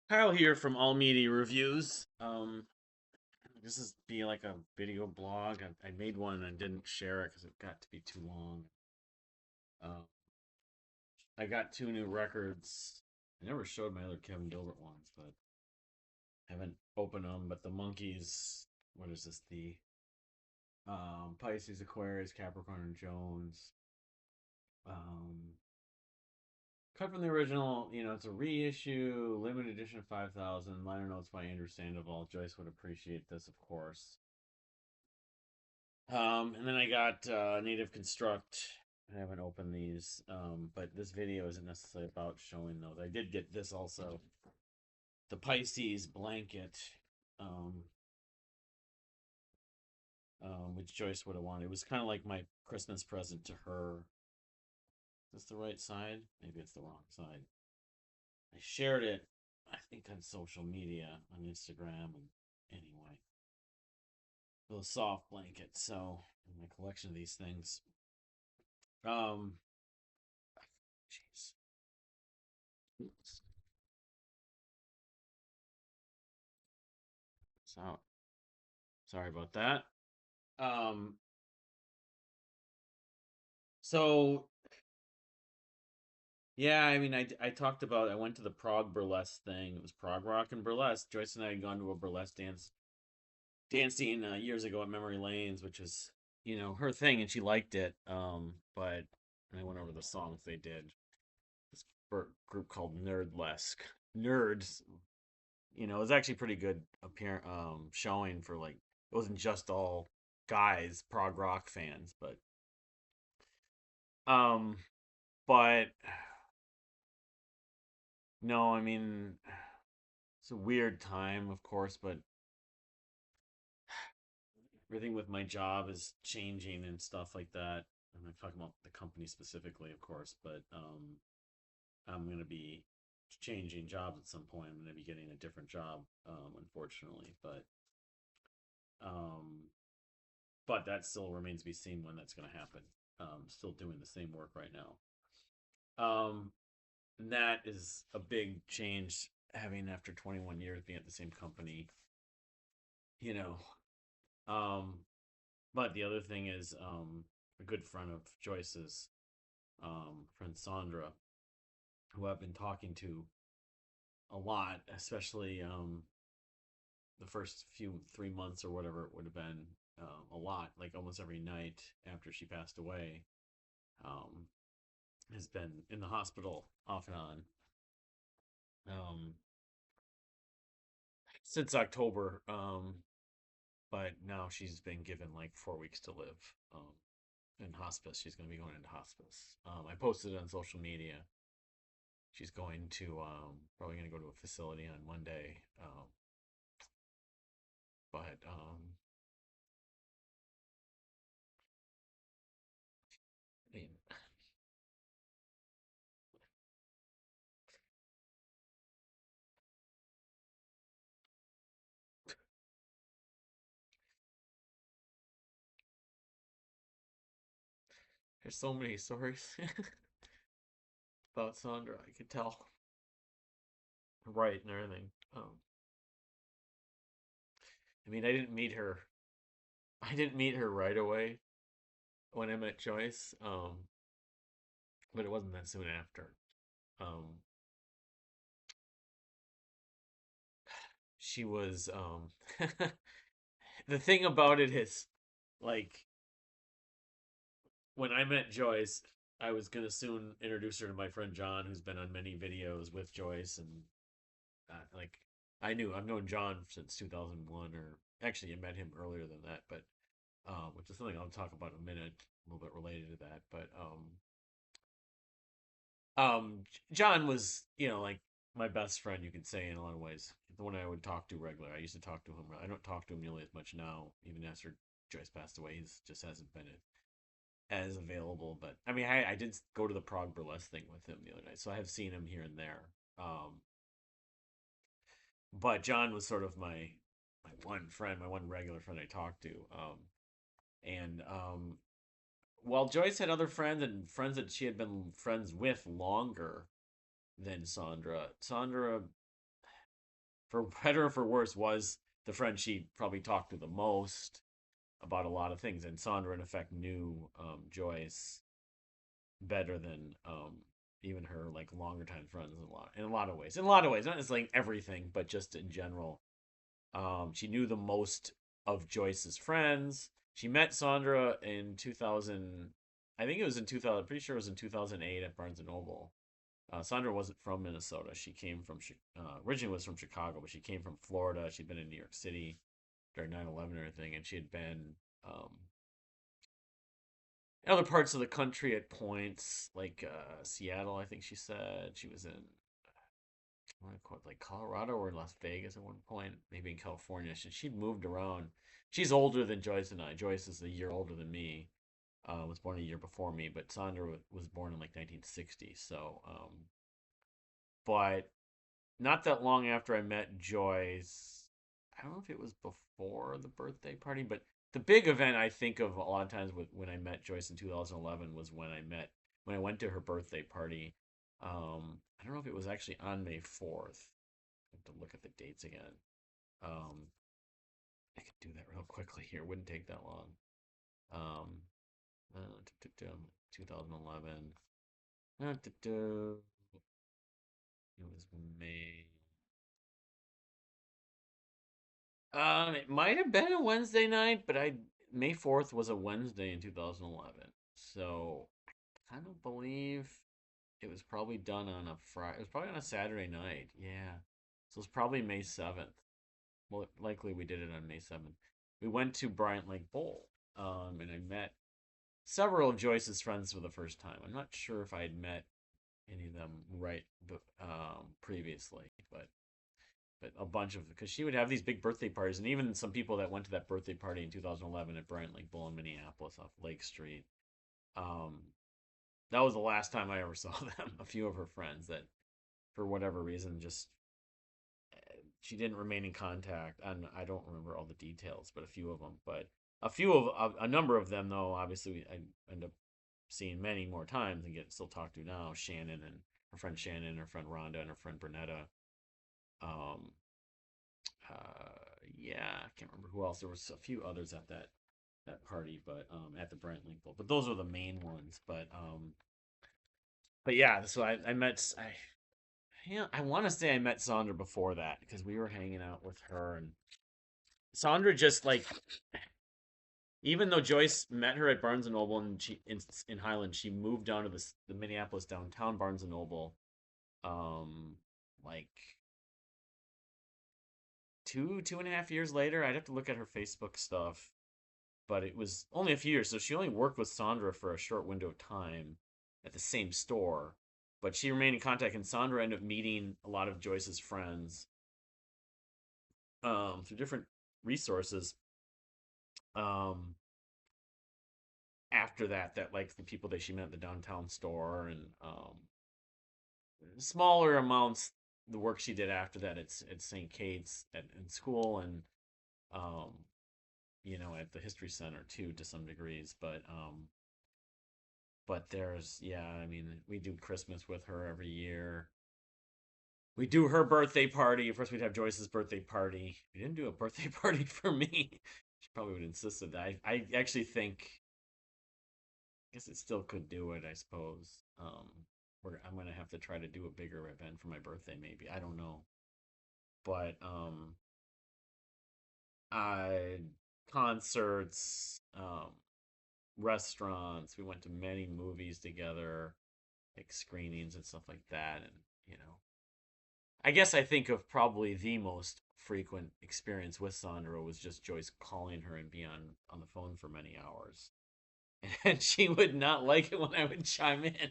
Kyle here from All Media Reviews. This is be like a video blog. I made one and didn't share it because it got to be too long. Uh, I got two new records. I never showed my other Kevin Gilbert ones, but haven't opened them. But the Monkeys, what is this? The Pisces, Aquarius, Capricorn, and Jones. Um, Cut from the original. It's a reissue, limited edition 5,000. Liner notes by Andrew Sandoval. Joyce would appreciate this, of course. And then I got Native Construct. I haven't opened these, but this video isn't necessarily about showing those. I did get this also, the Pisces blanket, um, which Joyce would have wanted. It was kind of like my Christmas present to her. Is this the right side? Maybe it's the wrong side. I shared it, I think, on social media, on Instagram, and anyway, a little soft blanket. So, in my collection of these things, um, jeez. So sorry about that. Um, so yeah, I mean, I talked about I went to the Prague burlesque thing. It was Prague rock and burlesque. Joyce and I had gone to a burlesque dancing years ago at Memory Lanes, which was her thing, and she liked it. But I went over the songs they did. This group called Nerdlesque. Nerds, it was actually pretty good showing for like it wasn't just all guys prog rock fans, um but no, I mean it's a weird time, of course, but everything with my job is changing and stuff like that. I'm not talking about the company specifically, of course, but I'm going to be changing jobs at some point. I'm going to be getting a different job, unfortunately, um, but that still remains to be seen when that's going to happen. Still doing the same work right now. And that is a big change having after 21 years being at the same company, you know. Um, but the other thing is a good friend of Joyce's, friend Saundra, who I've been talking to a lot, especially the first few 3 months or whatever it would have been, a lot, like almost every night after she passed away, um, has been in the hospital off and on. Um, since October, but now she's been given like 4 weeks to live, in hospice. She's going to be going into hospice. I posted it on social media. She's going to probably going to go to a facility on Monday, but I mean, there's so many stories about Sandra. I could tell, right, and everything. I mean, I didn't meet her. I didn't meet her right away when I met Joyce. But it wasn't that soon after. Um, she was the thing about it is like when I met Joyce, I was gonna soon introduce her to my friend John, who's been on many videos with Joyce, and like I've known John since 2001, or actually I met him earlier than that, but which is something I'll talk about in a minute, a little bit related to that, but John was like my best friend, you could say, in a lot of ways. The one I would talk to regularly. I used to talk to him. I don't talk to him nearly as much now, even after Joyce passed away. He's just hasn't been as available. But I mean, I did go to the Prague burlesque thing with him the other night, so I have seen him here and there. But John was sort of my one friend, my one regular friend I talked to. And while Joyce had other friends and friends that she had been friends with longer than Saundra, for better or for worse, was the friend she probably talked to the most about a lot of things. And Saundra, in effect, knew Joyce better than even her like longer time friends in a lot of ways. In a lot of ways, not necessarily like everything, but just in general. She knew the most of Joyce's friends. She met Saundra in 2000. I think it was in 2000. Pretty sure it was in 2008 at Barnes and Noble. Saundra wasn't from Minnesota. She came from originally was from Chicago, but she came from Florida. She'd been in New York City during 9/11 and everything, and she had been in other parts of the country at points, like Seattle. I think she said she was in like Colorado or Las Vegas at one point, maybe in California. She'd moved around. She's older than Joyce and I. Joyce is a year older than me. Was born a year before me, but Saundra was born in like 1960. So, but not that long after I met Joyce, I don't know if it was before the birthday party, but the big event I think of a lot of times with when I met Joyce in 2011 was when I went to her birthday party. I don't know if it was actually on May 4th. I have to look at the dates again. Um, I could do that real quickly here. It wouldn't take that long. Um, 2011. It was May. It might have been a Wednesday night, but I May 4th was a Wednesday in 2011. So I kind of believe it was probably done on a Friday. It was probably on a Saturday night. Yeah. So it's probably May 7th. Well, likely we did it on May 7th. We went to Bryant Lake Bowl, and I met several of Joyce's friends for the first time. I'm not sure if I had met any of them previously, but a bunch of because she would have these big birthday parties, and even some people that went to that birthday party in 2011 at Bryant Lake Bowl in Minneapolis off Lake Street. Um, that was the last time I ever saw them. A few of her friends that, for whatever reason, just she didn't remain in contact, and I don't remember all the details, but a few of them. But a number of them, though, obviously, I end up seeing many more times and get still talked to now. Shannon and her friend Shannon, her friend Rhonda, and her friend Bernetta. Um, yeah, I can't remember who else. There was a few others at that party, but at the Bryant Link Bowl. But those were the main ones. But yeah, so I met yeah, I want to say I met Saundra before that because we were hanging out with her and Saundra just like even though Joyce met her at Barnes and Noble and in Highland, she moved down to the Minneapolis downtown Barnes and Noble, um, like 2.5 years later. I'd have to look at her Facebook stuff, but it was only a few years, so she only worked with Saundra for a short window of time at the same store. But she remained in contact, and Saundra ended up meeting a lot of Joyce's friends through different resources. Um, After that like the people that she met at the downtown store and smaller amounts the work she did after that at St. Kate's in school and um at the history center too to some degrees but there's yeah I mean we do Christmas with her every year. We do her birthday party. First, we'd have Joyce's birthday party. We didn't do a birthday party for me. She probably would insist on that. I actually think guess it still could do it, I suppose. I'm gonna have to try to do a bigger event for my birthday, maybe. I don't know, but I concerts, restaurants. We went to many movies together, like screenings and stuff like that, and you know, I guess I think of probably the most frequent experience with Sandra was just Joyce calling her and being on the phone for many hours. And she would not like it when I would chime in.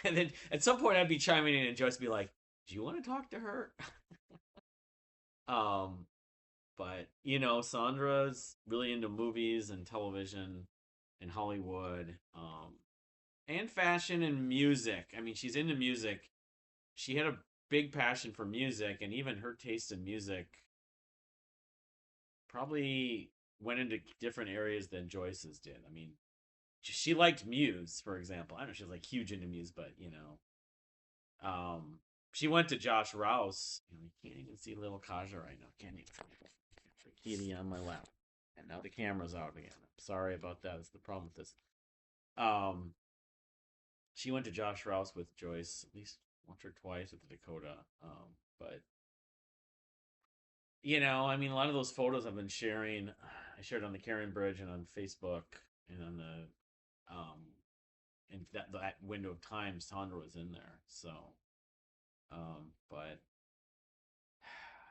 And then at some point I'd be chiming in and Joyce would be like, "Do you want to talk to her?" um, but Sandra's really into movies and television and Hollywood, and fashion and music. I mean, she's into music. She had a big passion for music, and even her taste in music probably went into different areas than Joyce's did. I mean, she liked Muse, for example. I don't know if she's like huge into Muse, but She went to Josh Rouse. You can't even see little Kaja right now, can you? The kitty on my lap, and now the camera's out again. I'm sorry about that. That's the problem with this. Um, she went to Josh Rouse with Joyce at least once or twice with the Dakota. But I mean, a lot of those photos I've been sharing, I shared on the Karen Bridge and on Facebook and on the in that window of time, Saundra was in there. So, but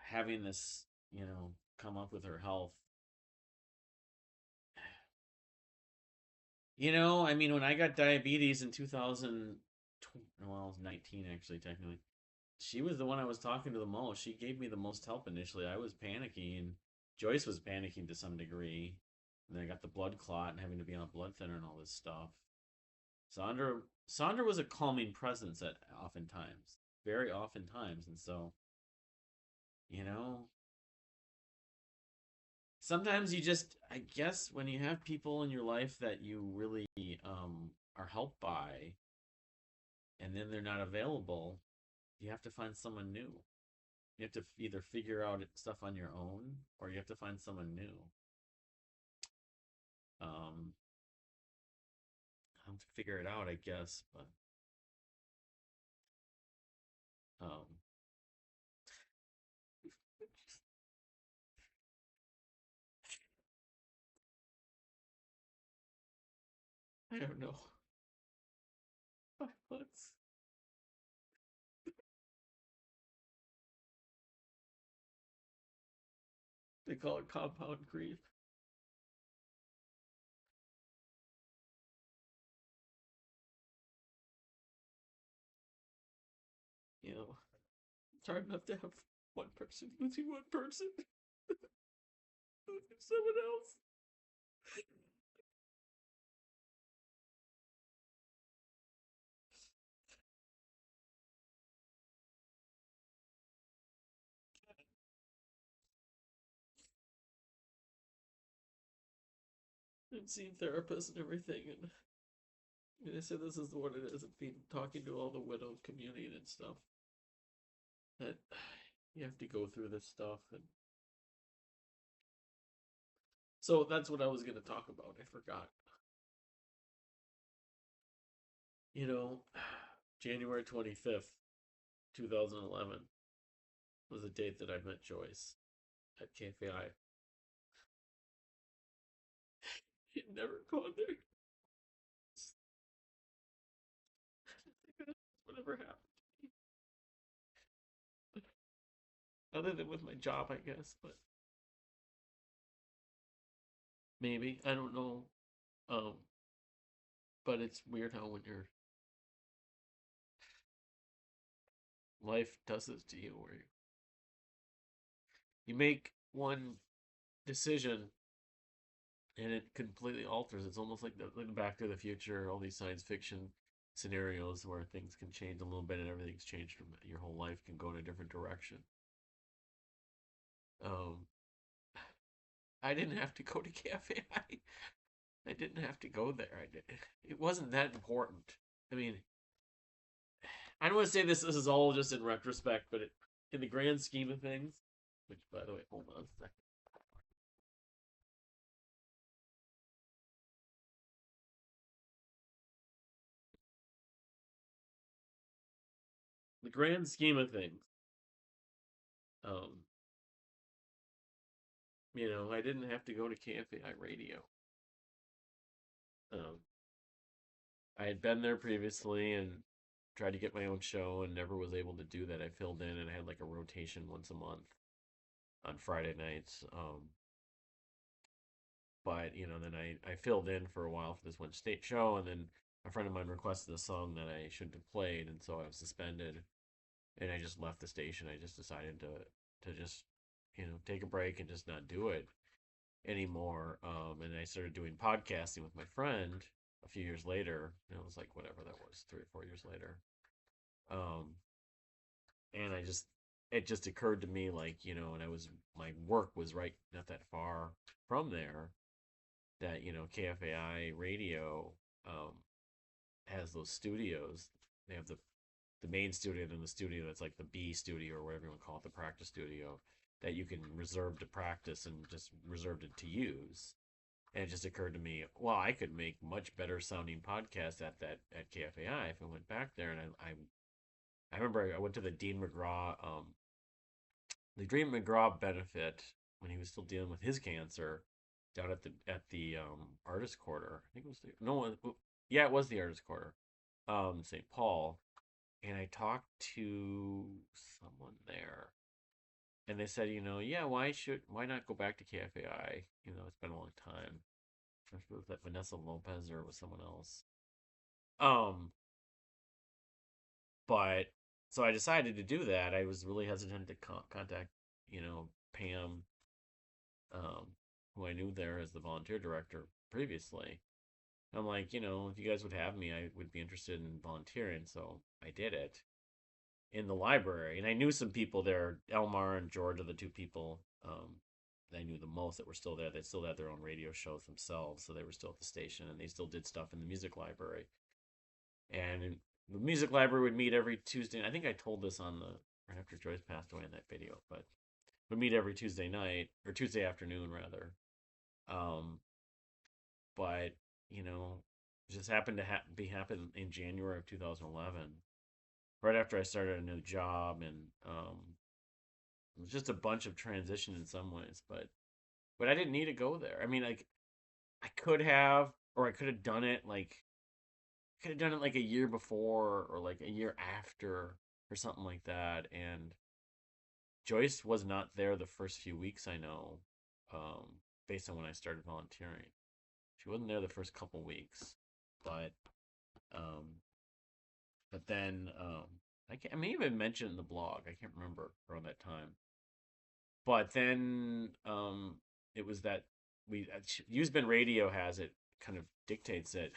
having this, come up with her health, I mean, when I got diabetes in 2000, well, I was 19 actually, technically. She was the one I was talking to the most. She gave me the most help initially. I was panicking. Joyce was panicking to some degree. And then I got the blood clot and having to be on a blood thinner and all this stuff. Sandra was a calming presence at oftentimes, very oftentimes, and so you know sometimes you just, I guess, when you have people in your life that you really are helped by, and then they're not available, you have to find someone new. You have to either figure out stuff on your own, or you have to find someone new. Um, I have to figure it out, I guess, but um, I don't know. 5 months. They call it compound grief. It's hard enough to have one person losing one person, losing someone else. And seeing therapists and everything, and they said this is what it is. It's been talking to all the widow community and stuff. That you have to go through this stuff, and so that's what I was going to talk about. I forgot. You know, January 25th, 2011 was the date that I met Joyce at KFAI. He'd never gone there. Whatever happened to me, other than with my job, I guess. But maybe I don't know. Um, but it's weird how when your life does this to you, where you make one decision and it completely alters. It's almost like the Back to the Future, all these science fiction scenarios where things can change a little bit and everything's changed from your whole life can go in a different direction. Um, I didn't have to go to cafe. I didn't have to go there. It wasn't that important. I mean, I don't want to say this is all just in retrospect, but in the grand scheme of things, which by the way, hold on a second. The grand scheme of things, um, I didn't have to go to KFAI radio. Um, I had been there previously and tried to get my own show and never was able to do that. I filled in and I had like a rotation once a month on Friday nights. But then I filled in for a while for this one state show, and then a friend of mine requested a song that I shouldn't have played, and so I was suspended, and I just left the station. I just decided to just take a break and just not do it anymore. And I started doing podcasting with my friend a few years later. It was like whatever that was, 3 or 4 years later. Um, and it just occurred to me like and my work was right not that far from there, that KFAI radio has those studios. They have the the main studio, and then the studio that's like the B studio or whatever you want to call it, the practice studio that you can reserve to practice and just reserved it to use. And it just occurred to me, well, I could make much better sounding podcasts at KFAI if I went back there. And I remember I went to the Dean McGraw benefit when he was still dealing with his cancer down at the artist quarter. I think it was the no one. Yeah, it was the artist quarter, St. Paul. And I talked to someone there, and they said, yeah, why not go back to KFAI? It's been a long time. I don't know if it was that Vanessa Lopez or it was someone else. Um, but so I decided to do that. I was really hesitant to contact, Pam, um, who I knew there as the volunteer director previously. I'm like, if you guys would have me, I would be interested in volunteering. So I did it in the library, and I knew some people there. Elmar and George are the two people I knew the most that were still there. They still had their own radio shows themselves, so they were still at the station, and they still did stuff in the music library. And the music library would meet every Tuesday. I think I told this on the right after Joyce passed away in that video, but would meet every Tuesday night or Tuesday afternoon rather. Um, but you know, it just happened to happen in January of 2011, right after I started a new job, and it was just a bunch of transition in some ways. But I didn't need to go there. I mean, like I could have, or I could have done it like a year before or like a year after or something like that. And Joyce was not there the first few weeks, I know, based on when I started volunteering. She wasn't there the first couple weeks, but um, I may have mentioned in the blog. I can't remember around that time. But then it was that Used Radio has it, kind of dictates it.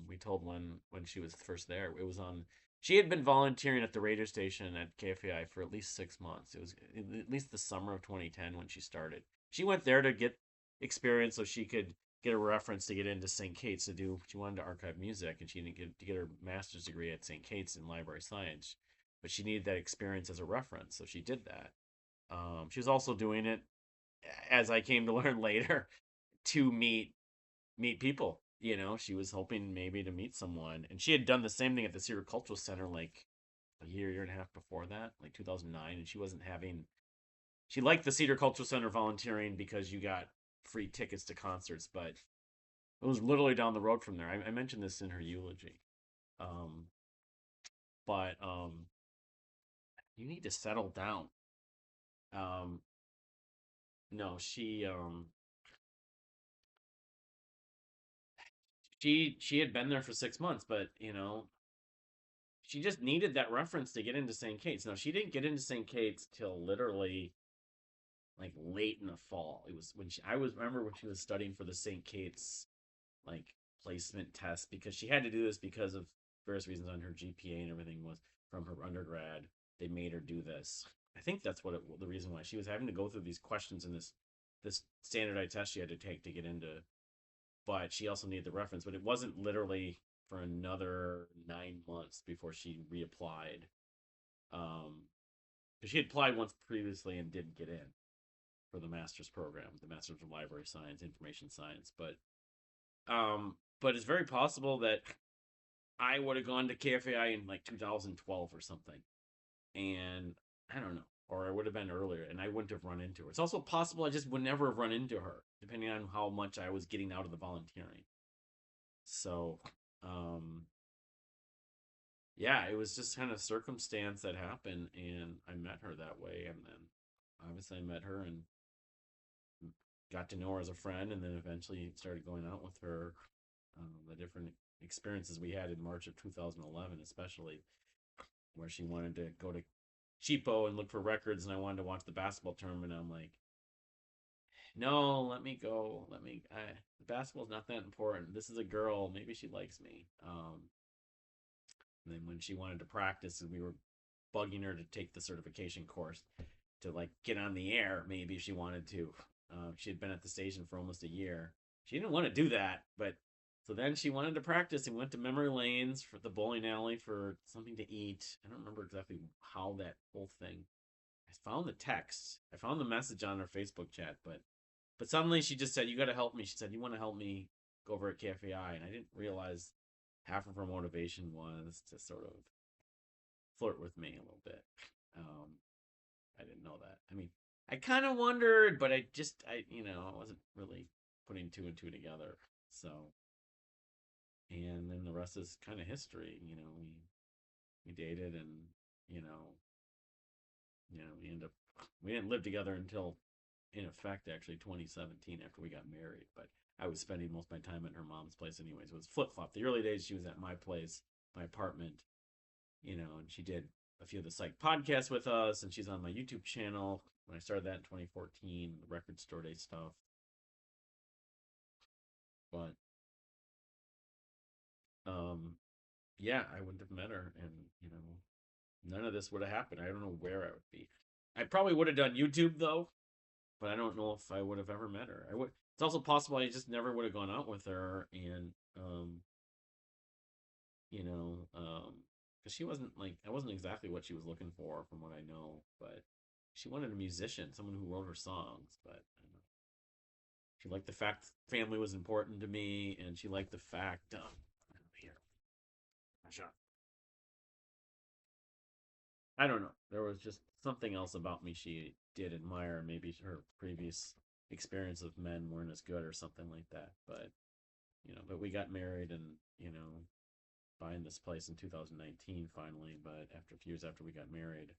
We told when she was first there. It was on. She had been volunteering at the radio station at KFAI for at least 6 months. It was at least the summer of 2010 when she started. She went there to get experience so she could get a reference to get into St. Kate's to do. She wanted to archive music, and she didn't get to get her master's degree at St. Kate's in library science, but she needed that experience as a reference, so she did that. She was also doing it, as I came to learn later, to meet people. She was hoping maybe to meet someone, and she had done the same thing at the Cedar Cultural Center like a year and a half before that, like 2009, and she wasn't having. She liked the Cedar Cultural Center volunteering because you got free tickets to concerts, but it was literally down the road from there. I mentioned this in her eulogy, um, but you need to settle down. Um, no, she had been there for 6 months, but she just needed that reference to get into St. Kate's. Now she didn't get into St. Kate's till literally like late in the fall. It was when I was remember when she was studying for the St. Kate's like placement test, because she had to do this because of various reasons on her GPA and everything was from her undergrad. They made her do this. I think that's the reason why she was having to go through these questions in this standardized test she had to take to get into, but she also needed the reference. But it wasn't literally for another 9 months before she reapplied. Because she had applied once previously and didn't get in for the master's program, the master's of library science, information science. But it's very possible that I would have gone to KFAI in like 2012 or something, and I don't know, or I would have been earlier, and I wouldn't have run into her. It's also possible I just would never have run into her, depending on how much I was getting out of the volunteering. So, yeah, it was just kind of circumstance that happened, and I met her that way, and then obviously I met her and got to know her as a friend, and then eventually started going out with her. The different experiences we had in March of 2011, especially where she wanted to go to Cheapo and look for records, and I wanted to watch the basketball tournament. I'm like, no, let me go. The basketball's not that important. This is a girl. Maybe she likes me. And then when she wanted to practice, and we were bugging her to take the certification course to like get on the air, maybe if she wanted to. She had been at the station for almost a year. She didn't want to do that, but So then she wanted to practice and went to memory lanes for the bowling alley for something to eat. I don't remember exactly how that whole thing. I found the text. I found the message on her Facebook chat, but suddenly she just said, "You got to help me." She said, "You want to help me go over at KFAI?" And I didn't realize half of her motivation was to sort of flirt with me a little bit. Um, I didn't know that. I mean, I kind of wondered, but I wasn't really putting two and two together. So, and then the rest is kind of history. We dated, and you know, we didn't live together until, in effect, actually 2017 after we got married. But I was spending most of my time at her mom's place, anyways. It was flip flop. The early days she was at my place, my apartment, and she did a few of the psych podcasts with us, and she's on my YouTube channel. When I started that in 2014, the record store day stuff. But um, yeah, I wouldn't have met her, and none of this would have happened. I don't know where I would be. I probably would have done YouTube though, but I don't know if I would have ever met her. I would. It's also possible I just never would have gone out with her, and because she wasn't like I wasn't exactly what she was looking for, from what I know. But she wanted a musician, someone who wrote her songs. But I don't know. She liked the fact family was important to me, and she liked the fact. Here, I don't know. There was just something else about me she did admire. Maybe her previous experience of men weren't as good or something like that. But we got married, and buying this place in 2019 finally. But after a few years after we got married,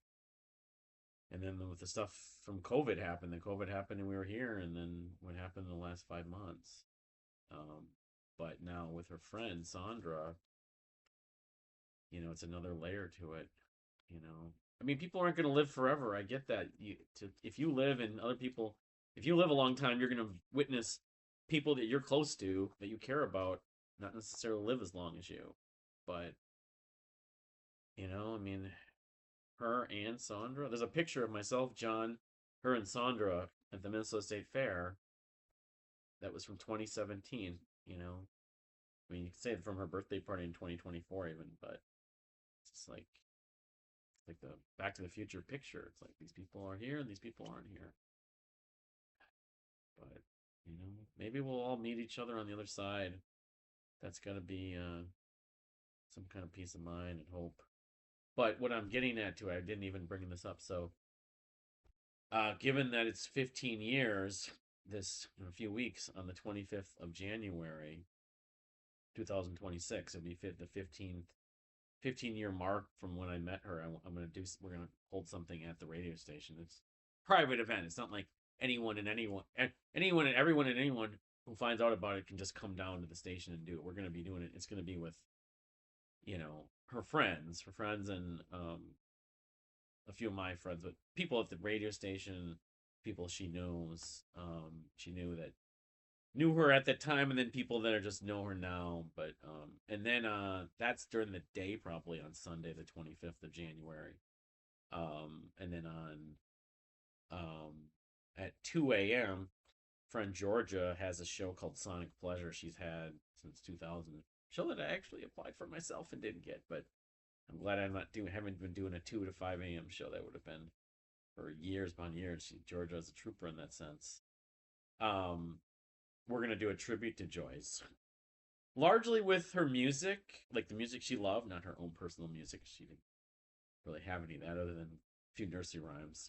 and then with the stuff from COVID happened, and we were here, and then what happened in the last 5 months. Um, but now with her friend Saundra, it's another layer to it. You know, I mean, people aren't going to live forever. I get that. If you live and other people, if you live a long time, you're going to witness people that you're close to, that you care about, not necessarily live as long as you. But I mean, her and Saundra. There's a picture of myself, John, her, and Saundra at the Minnesota State Fair. That was from 2017. I mean, you could say it from her birthday party in 2024, even, but it's like the Back to the Future picture. It's like these people are here and these people aren't here. But maybe we'll all meet each other on the other side. That's got to be some kind of peace of mind and hope. But what I'm getting at too, I didn't even bring this up. So, given that it's 15 years, this in a few weeks on the 25th of January, 2026, it'll be the 15-year mark from when I met her. We're gonna hold something at the radio station. It's a private event. It's not like anyone and everyone who finds out about it can just come down to the station and do it. We're gonna be doing it. It's gonna be with her friends, and a few of my friends, but people at the radio station, people she knows. She knew her at that time, and then people that are just know her now. But and then that's during the day, probably on Sunday the 25th of January. And then on at 2 a.m., friend Georgia has a show called Sonic Pleasure she's had since 2000. Show that I actually applied for myself and didn't get, but I'm glad haven't been doing a 2 to 5 a.m. show. That would have been for years upon years. Georgia is a trooper in that sense. We're gonna do a tribute to Joyce, largely with her music, like the music she loved, not her own personal music. She didn't really have any of that other than a few nursery rhymes.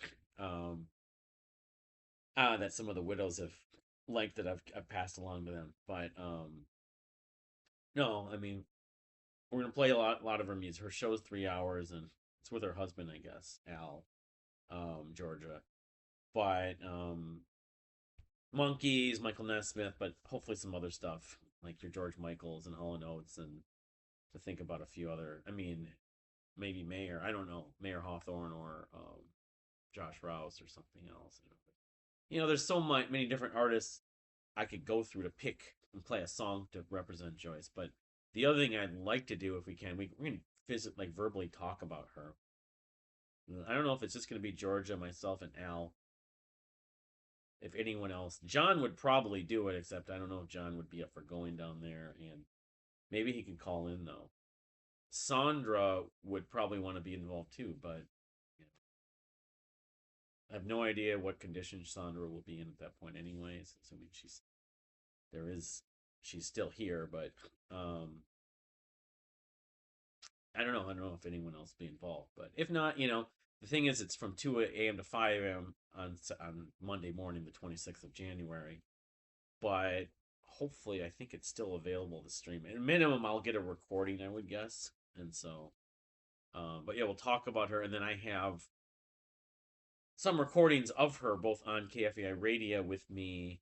That some of the widows have liked, that I've passed along to them. But no, I mean, we're gonna play a lot of her music. Her show's 3 hours, and it's with her husband, I guess, Al, Georgia. But Monkeys, Michael Nesmith, but hopefully some other stuff like your George Michaels and Hall and Oates, and to think about a few other. I mean, maybe Mayer. I don't know, Mayer Hawthorne, or Josh Rouse or something else. There's so many different artists I could go through to pick and play a song to represent Joyce. But the other thing I'd like to do, if we can, we're gonna verbally talk about her. I don't know if it's just gonna be Georgia, myself, and Al. if anyone else, John would probably do it, except I don't know if John would be up for going down there, and maybe he can call in though. Saundra would probably want to be involved too, but you know, I have no idea what condition Saundra will be in at that point, anyways. Assuming there is she's still here, but um, I don't know. I don't know if anyone else will be involved, but if not, the thing is, it's from 2 a.m. to 5 a.m. on Monday morning, the 26th of January. But hopefully, I think it's still available to stream. At minimum, I'll get a recording, I would guess, and so. But yeah, we'll talk about her, and then I have some recordings of her both on KFAI radio with me.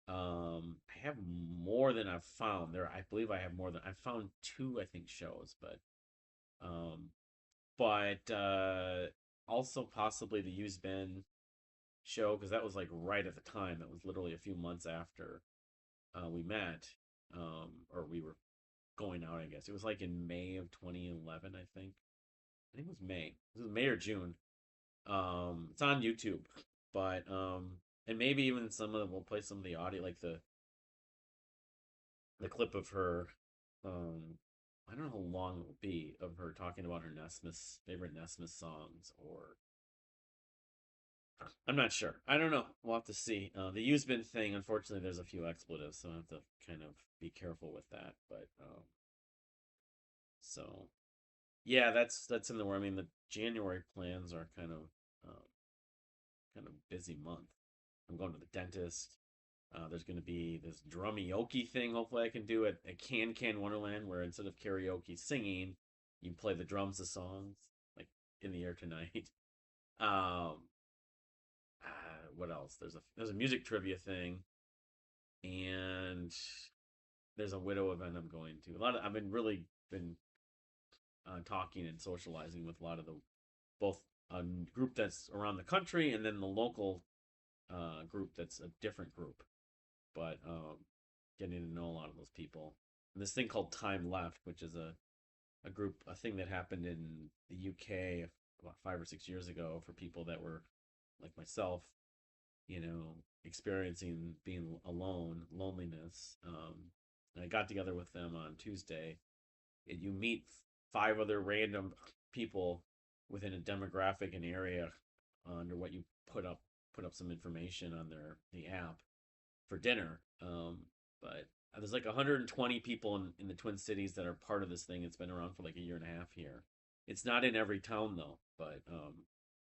I have more than I've found. I believe I have more than I found two, I think, shows, um, but also possibly the Used Ben show because that was like right at the time. That was literally a few months after we met, or we were going out. I guess it was like in May of 2011. I think it was May. It was May or June. It's on YouTube, but and maybe even some of them we'll play some of the audio, like the clip of her. Um, I don't know how long it will be of her talking about her Nesmith favorite Nesmith songs, or I'm not sure. I don't know. We'll have to see. The used bin thing, unfortunately, there's a few expletives, so I have to kind of be careful with that. But so yeah, that's in the. I mean, the January plans are um, kind of busy month. I'm going to the dentist. There's going to be this drumioke thing. Hopefully, I can do it at Can Wonderland, where instead of karaoke singing, you play the drums, the songs, like In the Air Tonight. Um, what else? There's a music trivia thing, and there's a widow event I'm going to. I've been really been talking and socializing with a lot of the both a group that's around the country and then the local group that's a different group, but getting to know a lot of those people. And this thing called Time Left, which is a thing that happened in the UK about 5 or 6 years ago for people that were like myself, experiencing being alone, loneliness. And I got together with them on Tuesday, and you meet five other random people within a demographic and area under what you put up some information on the app for dinner. But there's like 120 people in the Twin Cities that are part of this thing. It's been around for like a year and a half here. It's not in every town though, but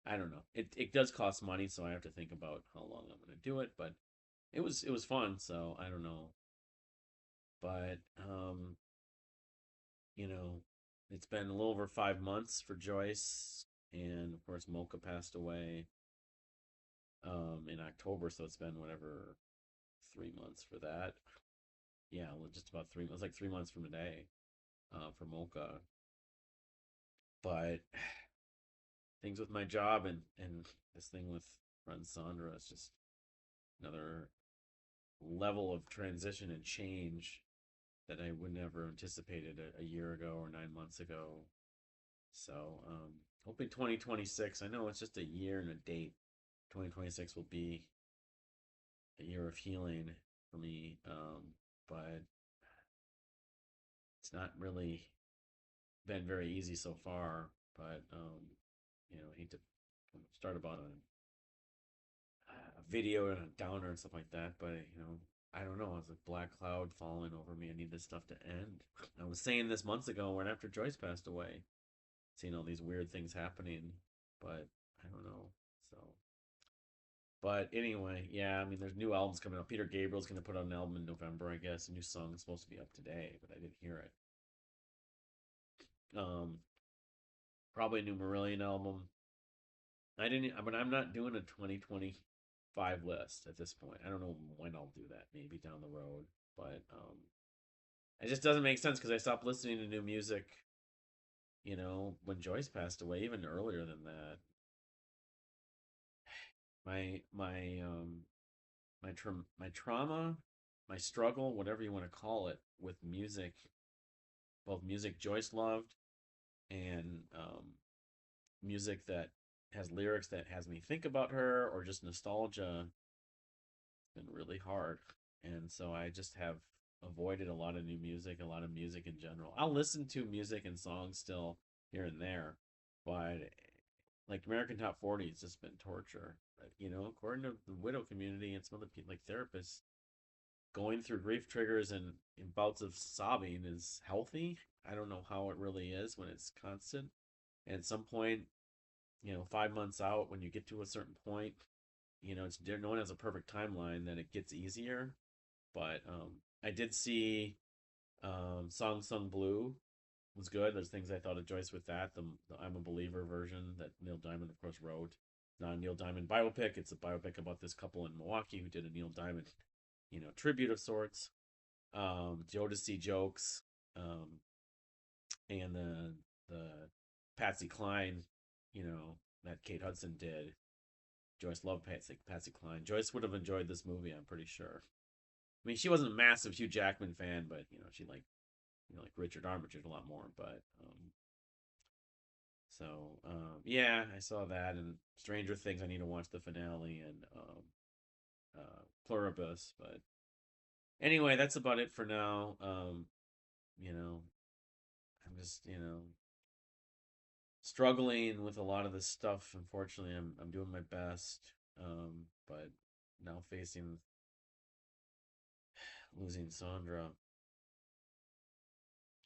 I don't know. It does cost money, so I have to think about how long I'm going to do it. But it was fun, so I don't know. But you know, it's been a little over 5 months for Joyce, and of course Mocha passed away in October, so it's been whatever 3 months for that. Yeah, well, just about 3 months. Like 3 months from today for Mocha. But things with my job and this thing with friend Saundra is just another level of transition and change that I would never anticipated a year ago or 9 months ago. So, hoping 2026. I know it's just a year and a date. 2026 will be a year of healing for me, but it's not really been very easy so far. But I hate to start about a video and a downer and stuff like that, but I don't know. It's a black cloud falling over me. I need this stuff to end. I was saying this months ago, right after Joyce passed away, seeing all these weird things happening, but I don't know. So, but anyway, yeah. I mean, there's new albums coming out. Peter Gabriel's going to put out an album in November, I guess. A new song is supposed to be up today, but I didn't hear it. Um, Probably a new Marillion album. I didn't, but I'm not doing a 2025 list at this point. I don't know when I'll do that. Maybe down the road, but it just doesn't make sense because I stopped listening to new music. When Joyce passed away, even earlier than that. My trauma, my struggle, whatever you want to call it, with music, both music Joyce loved and music that has lyrics that has me think about her or just nostalgia. been really hard, and so I just have avoided a lot of new music, a lot of music in general. I'll listen to music and songs still here and there, but like American Top 40 has just been torture. According to the widow community and some other people, like therapists, going through grief triggers and bouts of sobbing is healthy. I don't know how it really is when it's constant. And at some point, 5 months out, when you get to a certain point, no one has a perfect timeline. Then it gets easier. But I did see Song Sung Blue was good. There's things I thought of Joyce with that. The I'm a Believer version that Neil Diamond, of course, wrote. Not a Neil Diamond biopic. It's a biopic about this couple in Milwaukee who did a Neil Diamond, tribute of sorts. Jodeci jokes, and the Patsy Cline, that Kate Hudson did. Joyce loved Patsy Cline. Joyce would have enjoyed this movie, I'm pretty sure. I mean, she wasn't a massive Hugh Jackman fan, but she liked like Richard Armitage a lot more. But yeah, I saw that and Stranger Things. I need to watch the finale and Pluribus. But anyway, that's about it for now. You know, I'm just struggling with a lot of this stuff. Unfortunately, I'm doing my best, but now facing losing Saundra,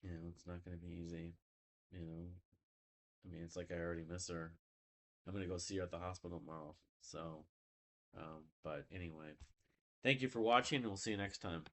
it's not going to be easy. You know, I mean, it's like I already miss her. I'm gonna go see her at the hospital tomorrow. So, but anyway, thank you for watching, and we'll see you next time.